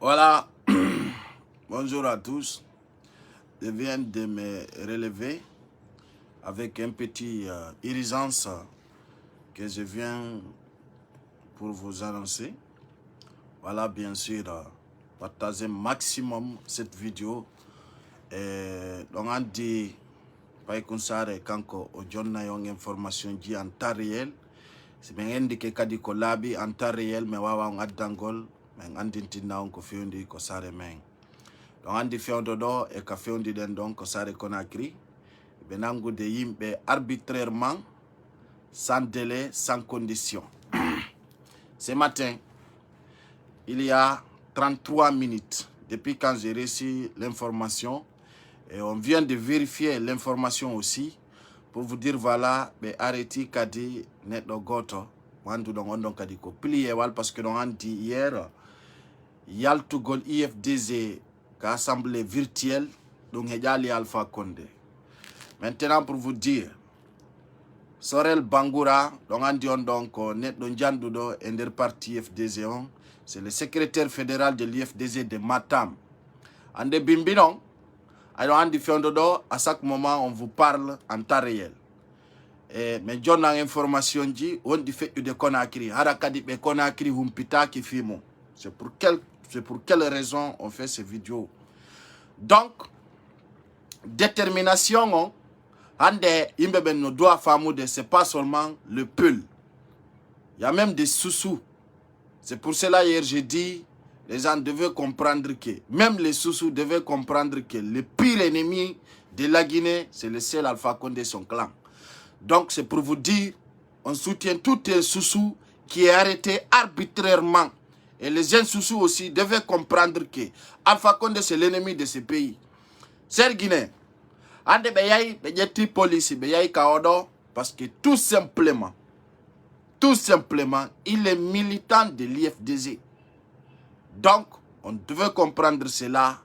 Voilà, bonjour à tous. Je viens de me relever avec un petit urgence que je viens pour vous annoncer. Voilà, bien sûr, partagez maximum cette vidéo. Donc on dit, pas qu'on s'arrête quand on donne une information qui en temps réel. C'est bien indiqué kadi ko labi en temps réel, mais wawa on addangol, mais on dit tinna on ko fiondi ko sare men. Donc on dit fiondo do et ka fiondi den donc ko sare Conakry. Benangu de yimbe arbitrairement, sans délai, sans condition. Ce matin, il y a 33 minutes depuis quand j'ai reçu l'information et on vient de vérifier l'information aussi pour vous dire voilà, arrêtez kadi net do goto wandu don on don kadi ko plié wal parce que on dit hier yaltugol IFDZ ka assemblée virtuelle donc hedjali Alpha Condé. Maintenant pour vous dire Sorel Bangoura donc on dit donc net don jandudo ender parti IFDZ on c'est le secrétaire fédéral de l'IFDZ de Matam. Ande bimbinon alors on dit fiondodo à chaque moment on vous parle en temps réel. Mais John a information dit on dit fait de Conakry harakadi be Conakry humpita ki fimo. C'est pour quelle raison on fait ces vidéos. Donc détermination ande imbe no doit famoude c'est pas seulement le pull. Il y a même des sous-sous. C'est pour cela hier j'ai dit les gens devaient comprendre que même les sous-sous devaient comprendre que le pire ennemi de la Guinée c'est le seul Alpha Condé et son clan. Donc c'est pour vous dire, on soutient tout un sous-sous qui est arrêté arbitrairement. Et les jeunes sous-sous aussi devaient comprendre que Alpha Condé c'est l'ennemi de ce pays. C'est Guinée. Ande beyai beyeti police beyai kaodo parce que tout simplement, il est militant de l'IFDZ. Donc, on devait comprendre cela.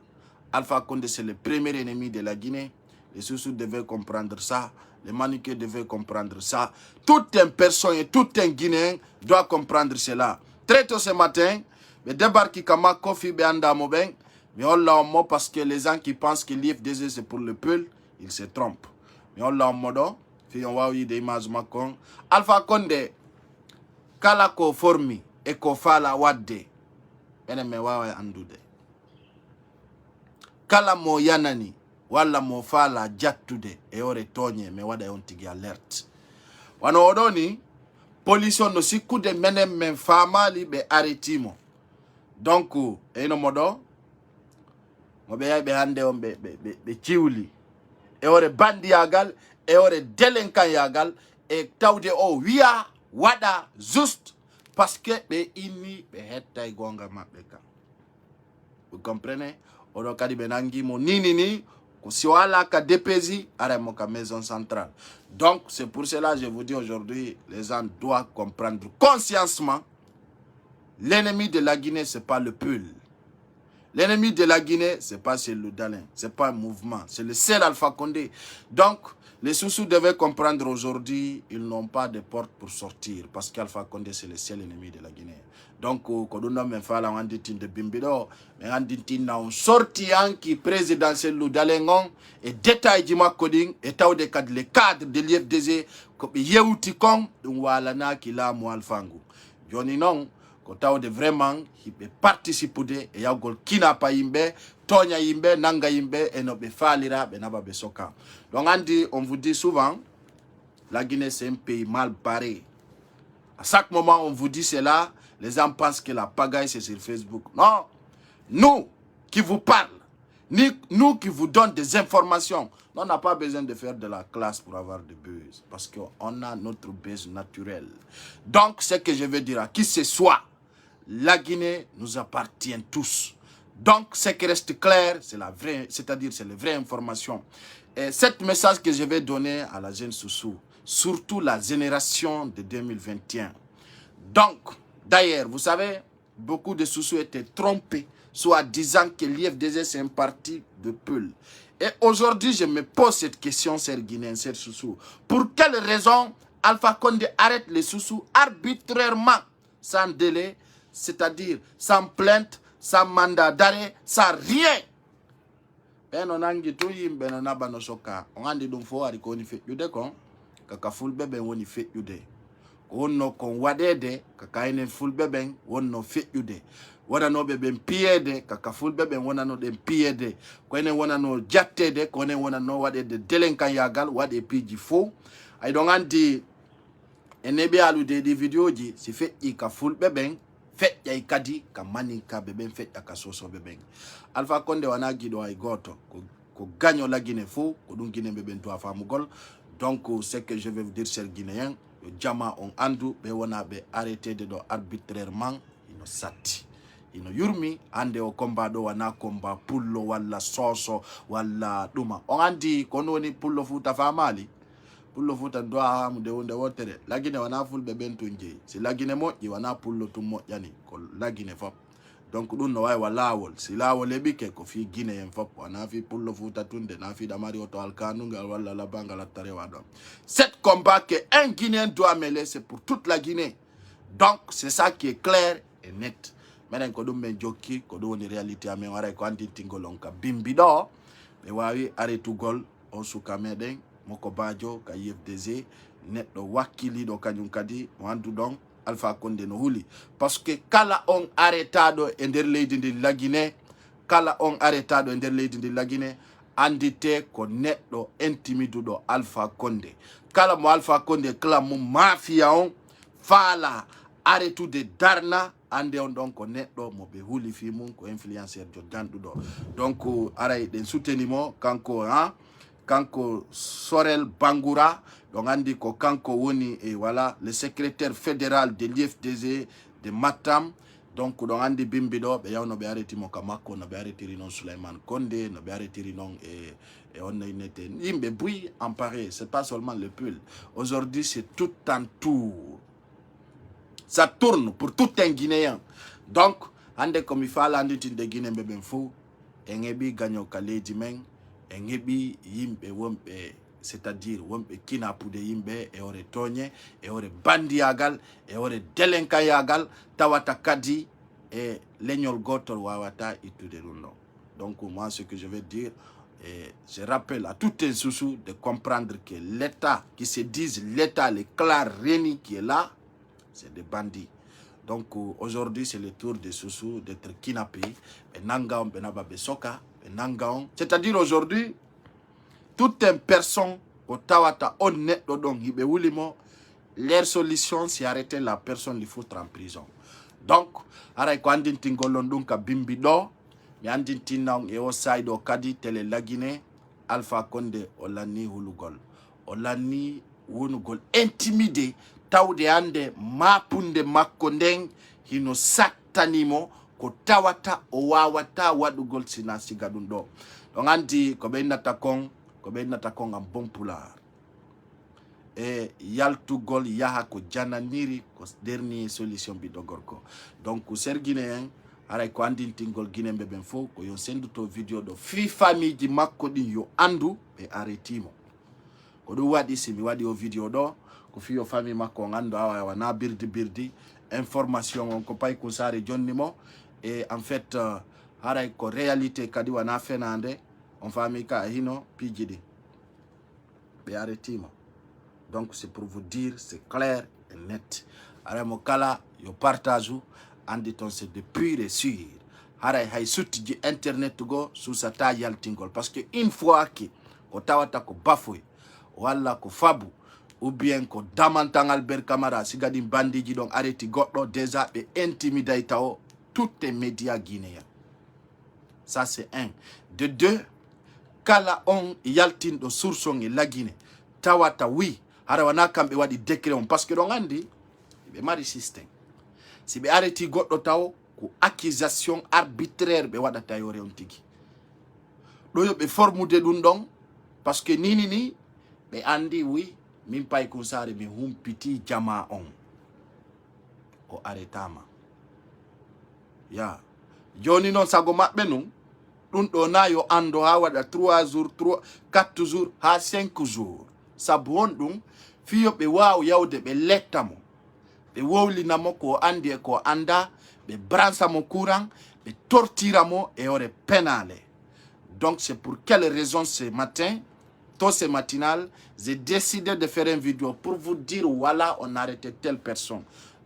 Alpha Condé c'est le premier ennemi de la Guinée. Les sous-sous devaient comprendre ça. Les Maniqués devaient comprendre ça. Tout un personne et tout un Guinéen doit comprendre cela. Très tôt ce matin, le débarqué Kama Kofi Beanda Moben, mais on l'a en mot parce que les gens qui pensent que l'IFDZ c'est pour le peuple, ils se trompent. Mais on l'a en mode, puis on va voir des images Macron. Alpha Condé, Kalako Formi, et Kofala Wadde, ene me wawa andude. Kala mo yanani. Wala mofala jatude e ore tonye me wada yontigi alert. Wano odoni police no sikude menem men famali be aretimo. Donc eno modo mo be yay be hande on be ciwli e ore bandi yagal e ore delinquant yagal e tawde o wiya wada juste parce que be inni be hettay gonga mabbe kan. Vous comprenez? Odo kadi be nangi mo nini si wala ka DPJ aremo ka maison centrale. Donc c'est pour cela que je vous dis aujourd'hui, les gens doivent comprendre consciemment l'ennemi de la Guinée c'est pas le pull. L'ennemi de la Guinée c'est pas le Dalin, c'est pas un mouvement, c'est le seul Alpha Condé. Donc les sous-sous devaient comprendre aujourd'hui, ils n'ont pas de porte pour sortir parce qu'Alpha Condé c'est le seul ennemi de la Guinée. Donc, Koduna me fala on dit de Bimbido, mais on dit na on sorti qui présidentiel Ludalengon et détail du coding et taw de cadre les cadres de l'IFDZ ko yewuti kon wala na kila mo alfangu. Joni non ko taw de vraiment il participe de et yagol kina pa yimbe tonya yimbe nanga yimbe et no be falira be naba be soka. Donc on vous dit souvent la Guinée c'est un pays mal barré. À chaque moment on vous dit cela. Les gens pensent que la pagaille c'est sur Facebook. Non, nous qui vous parlons, nous qui vous donnons des informations, on n'a pas besoin de faire de la classe pour avoir de buzz. Parce qu'on a notre buzz naturel. Donc, ce que je veux dire à qui ce soit, la Guinée nous appartient tous. Donc, ce qui reste clair, c'est la vraie, c'est-à-dire c'est la vraie information. Et cet message que je vais donner à la jeune Soussou, surtout la génération de 2021. Donc, d'ailleurs, vous savez, beaucoup de sous-sous étaient trompés, soit disant que l'IFDZ c'est un parti de pull. Et aujourd'hui, je me pose cette question, c'est Guinéen, c'est sous-sous. Pour quelle raison Alpha Condé arrête les sous-sous arbitrairement, sans délai, c'est-à-dire sans plainte, sans mandat d'arrêt, sans rien. Ben on angi tout yimbe no naba no soka. On andi dum fo ari ko ni fe yude kon. Kaka fulbe ben woni fe yude. Wonno kon wadede kaka enen fulbe ben wonno fe yude. Wana no be ben piede kaka fulbe ben wana no den piede. Ko enen wana no jattede ko enen wana no wadede delenkan yagal wade piji fo. Ay don andi enebe alude di video ji si fe ka fulbe ben fet ya ikadi ka maninka beben fet ya kasoso beben. Alpha Condé wana gido ay goto ko gagno la Guinée fou ko dun Guinée beben to afamu gol. Donc ce que je vais vous dire c'est Guinéen le jama on andu be wana be arrêté de do arbitrairement ino sati ino yurmi ande o combat do wana combat pullo wala soso wala duma on andi kono ni pullo futa famali pullo futa ndo ahamu de wonde wotere la Guinée wana fulbe ben tunje si la Guinée mo yi wana pullo tum mo yani ko la Guinée fop. Donc dun no way walawol si lawol ebike ko fi Guinée en fop wana fi pullo futa tunde na fi damari auto alkanu ngal wala la banga la tarewa do. Cet combat que un Guinéen doit mêler c'est pour toute la Guinée. Donc c'est ça qui est clair et net. Menen ko dum men jokki ko do ni réalité amen wara ko andi tingolon ka bimbi do be wawi aretu gol on suka meden moko bajo ka YFDZ netdo wakili do kanyum kadi wandu don Alpha Condé no huli parce que kala on arrêtado e der leydi ndi la Guinée kala on arrêtado e der leydi ndi la Guinée andite ko netdo intimidudo Alpha Condé kala mo Alpha Condé kala mo mafia on fala arrêtude darna ande on donc ko netdo mo be huli fi mum ko influenceur jo dandudo. Donc aray den soutenimo kanko kanko Sorel Bangoura donc andi ko kanko woni et voilà le secrétaire fédéral de l'IFDZ de Matam. Donc donc andi bimbido be yawno be arrêti mo kamako no be arrêti non Souleymane Condé no be arrêti non et on a une imbe bouille emparé. C'est pas seulement le pull aujourd'hui, c'est tout en tour. Ça tourne pour tout un Guinéen. Donc, ande comme il faut aller de Guinée beben fou, engebi gagno kale dimen, engebi yimbe wombe, c'est-à-dire wombe kinapu de yimbe e ore tonye, e ore bandi yagal, e ore delenka yagal, tawata kadi e legnol gotol wawata itude runo. Donc moi ce que je vais dire, je rappelle à tout un sous de comprendre que l'État, qui se disent l'État, le clan Réni qui est là, c'est des bandits. Donc aujourd'hui c'est le tour de Soussou d'être kidnappé. C'est-à-dire aujourd'hui, toute une personne au Tawata honnête leur solution c'est arrêter la personne, il faut en prison. Donc, quand bimbido, tele la Guinée, Alpha Condé olani hulugol. Olani wunugol intimidé. Tawde ande mapunde makko nden hino sattanimo ko tawata o wawata wadugol sina siga dum do. Donc andi ko be nata kon am bon pular e yaltugol yaha ko jananiri ko dernier solution bido gorko. Donc sergine en ara ko andi tingol Guinée be ben fo ko yo senduto video do fi famille di makko din yo andu be arretimo ko do wadi si mi wadi o video do ko fi yo famille makko ngando awa wana birdi information on ko pay ko sare jonnimo et en fait haray ko réalité kadi wana fenande on famille ka hino pijidi be arretimo. Donc c'est pour vous dire, c'est clair et net. Haray mo kala yo partage andi ton c'est depuis et sûr haray hay sutti internet go sous sa ta yaltingol parce que une fois que ko tawata ko bafoy wala ko fabu ou bien ko damantan Albert Camara sigadi bandiji donc arrêti goddo déjà be intimidate tao tous les médias guinéens. Ça c'est un. De deux, kala on yaltin do sourson e la Guinée tawata oui hara wana kambe wadi décret on parce que donc andi be mari système si be arrêti goddo taw ko accusation arbitraire be wadata yore on tigi do yo be formude dun don parce que ni be andi oui min pay konsare mi humpiti jama on o arretama ya joni non sago mabbe nun dun do na yo ando ha wada 3 jours 4 jours ha 5 jours sabon dum fiyo be waw yawde be lettamo be wowli namo ko andi e ko anda be bransa mo courant ɓe tortiramo e ore pénale. Donc c'est pour quelle raison ce matin, tôt ce matinal, j'ai décidé de faire une vidéo pour vous dire voilà, on a arrêté telle personne.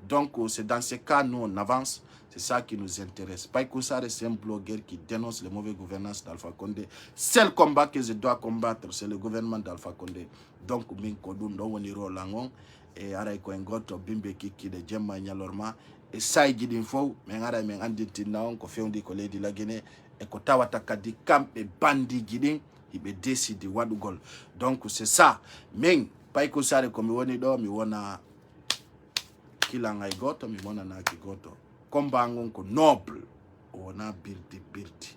Donc c'est dans ce cas, nous on avance. C'est ça qui nous intéresse. Païkou Sarr, c'est un blogueur qui dénonce les mauvaises gouvernances d'Alpha Condé. C'est le combat que je dois combattre, c'est le gouvernement d'Alpha Condé. Donc, min kodou ndo woni rolangon et aray ko ngoto bimbe kiki de jemma nyalorma et say jidin fo men ara men anditi naon ko fewndi ko leydi la Guinée et ko tawata kadi kambe bandi jidin ibe décide wadugol. Donc c'est ça. Men Païkou Sarr ko mi woni do mi wona kilangay goto mi wona na ki goto. Combat ko noble wona birdi.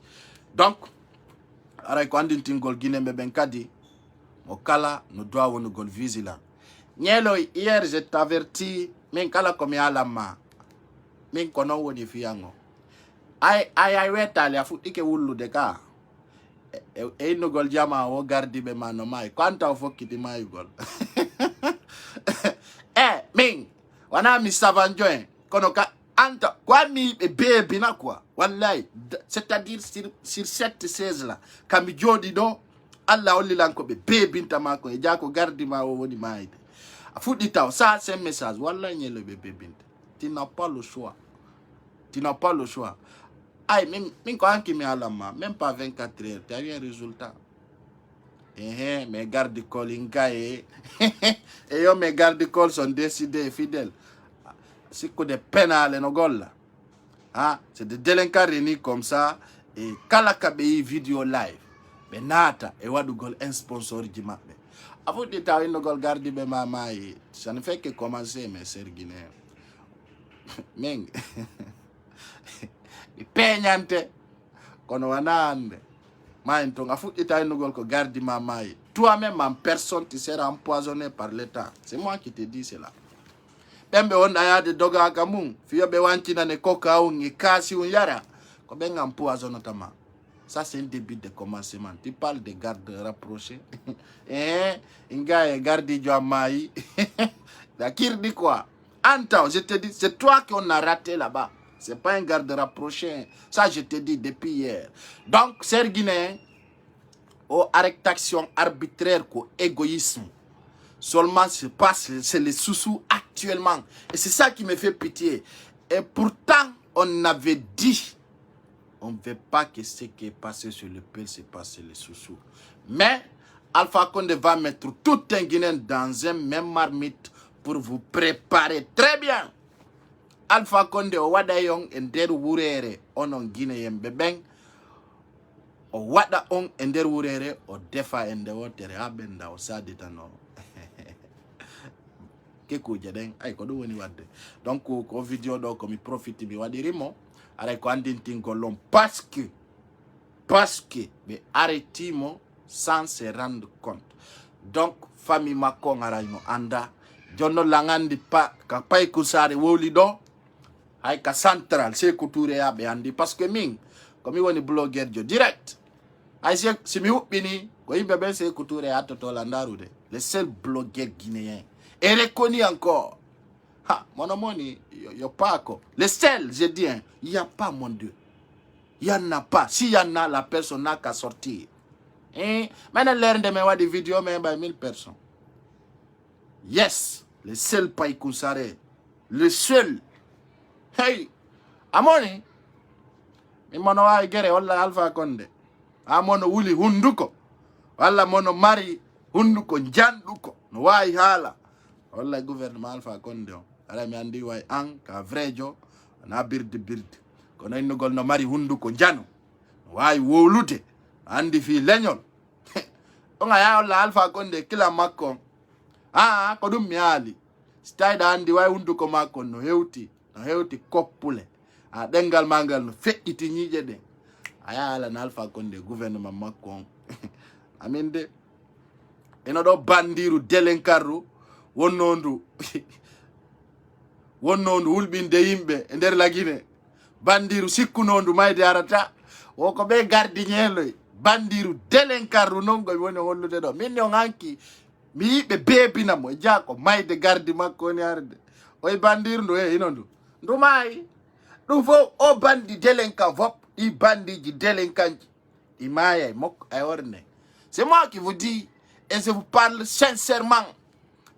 Donc aray ko anditi ngol Guinée be ben kadi mo kala no doit woni gol vigilant. Nyelo hier je t'avertis min kala ko mi alama min kono woni fiango ay wetali afuti ke wullude ka e no gol jama o gardi be mano mai kwanta o fokkiti mai gol min wana mi savanjoen kono ka anta kwa mi be bebi na quoi wallahi c'est-à-dire sur cette 16 là kami jodi do Allah olli lanko be bebinta mako e jako gardi ma o woni maide afudi taw ça c'est un message wallahi nyelo be bebinta tu n'as pas le choix ay min ko anki mi alama même pas 24 heures tu as eu un résultat mes garde corps ingaye et yo mes garde corps sont décidés fidèles c'est que des pénales no golla c'est des délinquants réunis comme ça et kala kabe vidéo live be nata e wadu gol un sponsor ji mabbe afudi taw no gol gardi be mamayi ça ne fait que commencer mes sœurs guinéens meng peñante kono wanande maïnton afudi taw no gol ko gardi mamayi toi-même en personne tu seras empoisonné par l'état. C'est moi qui te dis cela. Bembe on ayade doga kamun fiyo be wantina ne koka un ikasi un yara ko benga empoisonné tama. Ça, c'est un début de commencement. Tu parles de garde rapprochée. Un gars est garde du Amaï. D'accord, dit quoi? Attends, je te dis, c'est toi qu'on a raté là-bas. C'est pas un garde rapproché. Ça, je te dis depuis hier. Donc, c'est Guinéen, arrestation arbitraire, quoi, égoïsme. Seulement, c'est les sous-sous actuellement. Et c'est ça qui me fait pitié. Et pourtant, on avait dit, on ne veut pas que ce qui est passé sur le peuple se passe les sous-sous. Mais Alpha Condé va mettre tout un Guinéen dans un même marmite pour vous préparer très bien. Alpha Condé o wada yon ender wurere onon Guinéen beben o wada on ender wurere o defa ende wotere abenda o saditano. Keko jaden ay ko do woni wadde. Donc ko video do ko mi profite mi wadirimo ara ko andintin golon parce que be arrêtimo sans se rendre compte. Donc famille mako ngaraino anda jonno langandi pa ka Païkou Sarr woli do ay ka central c'est couture ya be andi parce que min comme woni blogueur jo direct ay si mi ubini ko yimbe ben c'est couture ya to landarude le seul blogueur guinéen est reconnu encore. Mon amoni, yo pas. Le seul, je dis, il n'y a pas, mon Dieu. Il n'y en a pas. S'il y en a, la personne n'a qu'à sortir. Maintenant, l'air de me des vidéos, mais 1000 personnes. Yes, le seul Païkou Sarr. Le seul. Hey, amoni. Mi mono wa gere wala Alpha Condé. Amono wuli hunduko. Wala mono mari hunduko njanduko. No wa hala. Wala gouvernement Alpha Condé. Ala mi andi way an ka vrejo na bird kono en gol no mari hunduko janu way wolude andi fi leñol on aya la Alpha Condé kila makko ko dum mi ali stayda andi way hunduko makko no hewti koppule dengal mangal no fedditi ñije de aya ala na Alpha Condé gouvernement makko aminde eno do bandiru delenkaru wonnondu wonnondu wulbinde yimbe e nder la Guinée bandiru sikkunondu mayde arata woko be gardiñeloy bandiru delenkarru non go woni hollude do min on anki mi yibe bebinamo e jako mayde gardi makko woni arde oy bandiru ndo inondu ndu may Nous faut au bandi délinquant vop, i bandi di délinquant. Imaye mok ayorne. C'est moi qui vous dis et je vous parle sincèrement.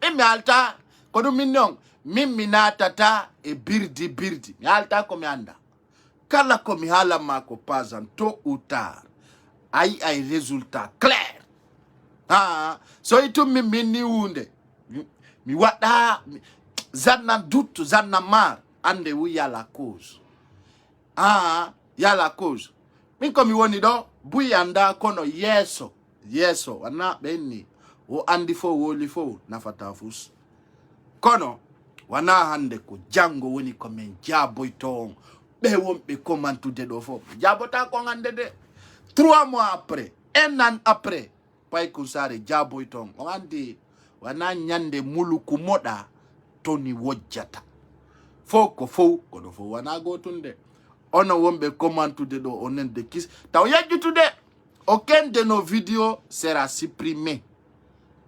Et mi alta kodu minong mimina tata e birdi birdi. Mi alta komi anda. Kala komi hala mako pazan tôt ou tard. Ay résultat clair. Ah, so itu mi mini unde. Mi wada zanna doute zanna mar ande wu ya la cause. Ah, ya la cause. Min komi woni do buyanda kono yeso wana benni wo andi fo woli fo nafata fus kono wana hande ko jango woni ko men jaboyton be wonbe komantude do fo jabota ko ngande de 3 mois après 1 an après pay ko sare jaboyton o andi wana nyande muluku moda toni wojjata fo kono fo wana gotunde ono wonbe komantude do onen de kis taw yajjutude. Aucun de nos vidéos sera supprimé.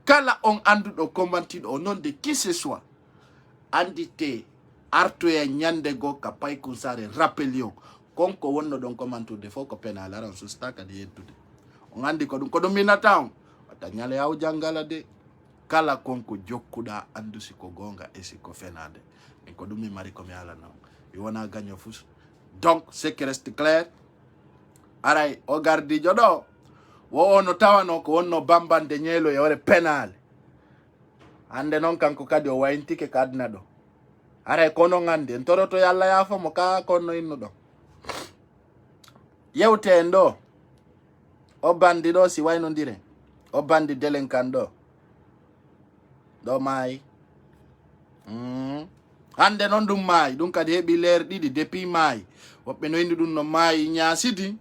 Kala on andu do commenter au nom de qui ce soit. Andite artoye nyande go kapai kusare rappelion. Konko wonno don commenter de foko pena la ran so staka de yetude. On andi ko dum minataw. Atanyale yaw jangala de kala konko jokkuda andu siko gonga e siko fenade. E ko dum mi mari ko mi ala non. E wona gagno fus. Donc ce qui reste clair. Aray o gardi jodo wo ono tawano ko wonno bambande nyelo e wore penal ande non kanko kadi o wayntike kadna do aray kono ngande toroto yalla yafo mo ka kono inno do yewte ndo o bandi do si wayno ndire o bandi delinquant do mai ande non dum mai dum kadi hebi ler didi depuis mai wobbe no indi dum no mai nyaasidi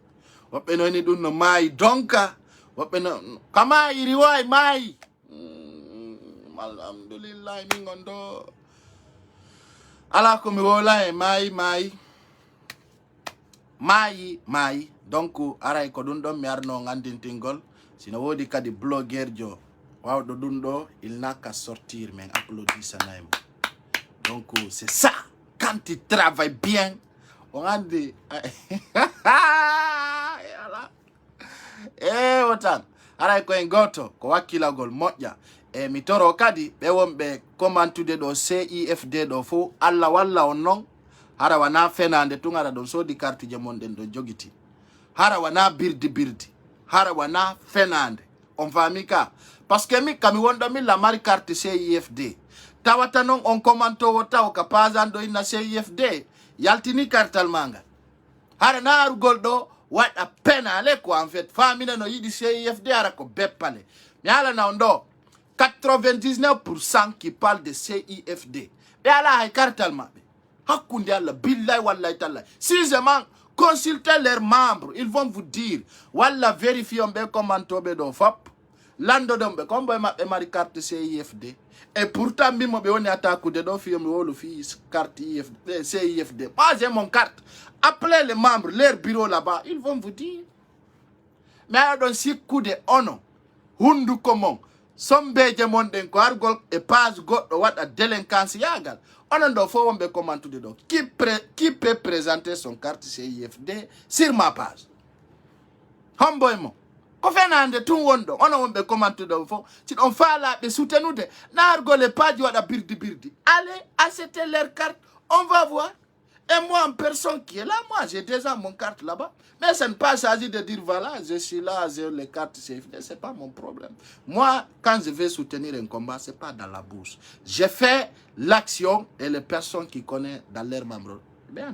wobbe no indi dum no mai donka wobbe no kama iri way mai alhamdulillah mi ngondo ala ko mi wola e mai donc aray ko dum do mi arno ngandintingol sino wodi kadi blogger jo wawdo dum do il n'a qu'à sortir mais applaudissez-moi. Donc c'est ça, quand tu travailles bien, on a dit otan ara ko en goto ko wakila gol moƴƴa e mi toro kadi be wonbe commentude do CIFD do fo alla walla on non hara wana fenande tungara don sodi carte je mon den do jogiti hara wana birdi hara wana fenande on famika parce que mi kami wonda mi la mari carte CIFD tawata non on commento wota o kapazan do ina CIFD yaltini kartal manga hara na arugol do wada penale ko en fait famina no yidi CIFD ara ko beppale mi ala na ondo 99% qui parle de CIFD be ala hay kartal mabbe hakunde alla billahi wallahi taala sincèrement consultez leurs membres ils vont vous dire walla vérifier on be commento be do fop lando dombe kombo mabbe mari carte CIFD. Et pourtant, même si on est attaqué de deux filles, on carte CIFD. Moi, j'ai mon carte. Appelez les membres, leur bureau là-bas, ils vont vous dire. Mais on si coup de ono, hundu comment, sombe de mon denko argol et pas go what a délinquance yagal. On en doit faire un comment tout de donc. Qui peut présenter son carte CIFD sur ma page? Homboymo. Ko fenande tun wondo ono wonbe commenter do fo si on fala be soutenude nargo le page wada birdi allez acheter leur carte on va voir et moi en personne qui est là moi j'ai déjà mon carte là-bas mais ça ne pas s'agit de dire voilà je suis là j'ai les cartes c'est pas mon problème moi quand je vais soutenir un combat c'est pas dans la bourse j'ai fait l'action et les personnes qui connaissent dans leur membres bien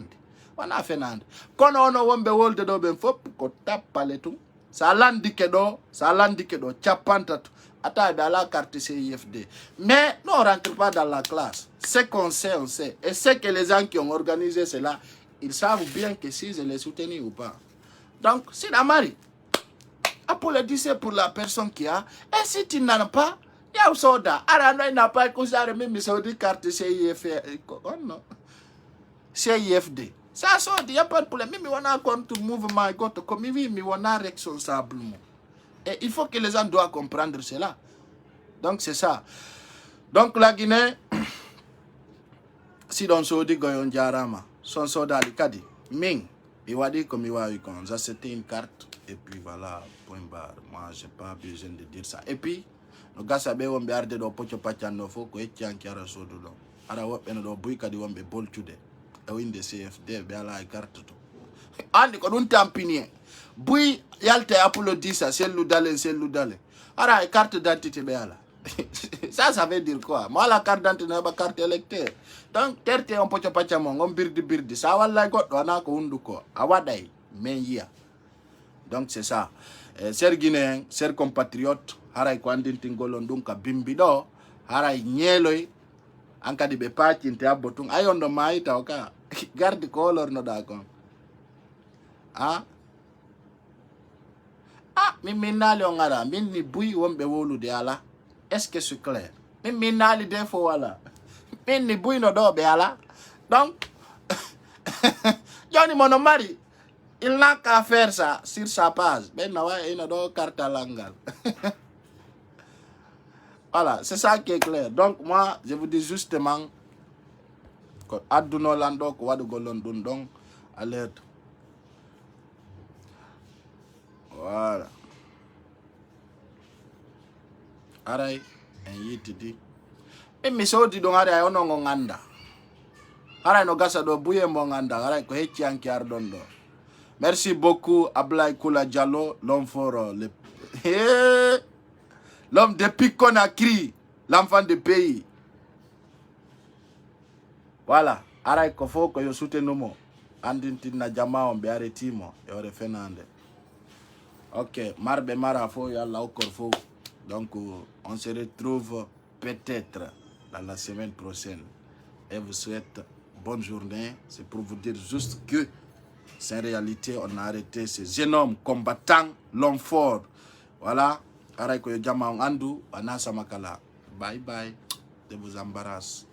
on a fenande kono ono wonbe wolde do ben fop ko tapale tout ça landike do chapantatu ata dans la carte CIFD mais non on rentre pas dans la classe ce qu'on sait on sait et c'est que les gens qui ont organisé cela ils savent bien que si je les soutenir ou pas donc c'est la mari applaudissez pour la personne qui a et si tu n'en as pas ya soda ara no n'a pas que ça même ça dit carte CIFD oh non CIFD. Ça sort, il n'y a pas de problème. Mais on a comme tout mouvement, comme il on a responsablement. Et il faut que les gens doivent comprendre cela. Donc c'est ça. Donc la Guinée, si don sodi goyon jarama son sodali kadi ming mi wadi comme mi wawi kon ça c'était une carte et puis voilà point barre. Moi j'ai pas besoin de dire ça et puis no gasa be wonbe arde do pocho paccanno fo ko eccianki ara sodu do ara wobbe no do buy kadi wonbe boltude e winde CFD be ala carte to andi ko dun tampini buy yalte applaudissa sellu dale ara e carte d'identité be ala ça veut dire quoi moi la carte d'identité na ba carte électeur donc terte on pocho paccamo ngom birdi sa walla goddo ana ko hunduko a waday men yiya donc c'est ça ser guinéen ser compatriote haray ko andinti ngolon dum ka bimbi do haray ñeeloy ankadi be paacinte abbotung ayondo mayi taw ka gardi ko lorno da kon min nali on ara min ni buy wonbe wolude ala est-ce que c'est clair min nali de fo wala min ni buy no do be ala donc Johnny Monomari il n'a qu'à faire ça sur sa page ben nawa ina do carte langal. Voilà, c'est ça qui est clair. Donc moi je vous dis justement que aduno lando ko wadu golon dun donc alerte. Voilà. Aray en yitidi e mi sodi don aray ono nganda aray no gasa do buye mo nganda aray ko hecci anki ardon do. Merci beaucoup Ablaye Koula Diallo, l'homme fort, l'homme depuis Conakry, l'enfant du pays. Voilà, aray ko fo ko yo soutenumo andinti na jama on be aretimo e ore fenande. OK, marbe mara fo yalla encore fo. Donc on se retrouve peut-être dans la semaine prochaine. Et vous souhaite bonne journée. C'est pour vous dire juste que c'est en réalité on a arrêté ces énormes combattants, l'homme fort. Voilà. Aray ko jama on andu anasa makala. Bye bye. Je vous embarrasse.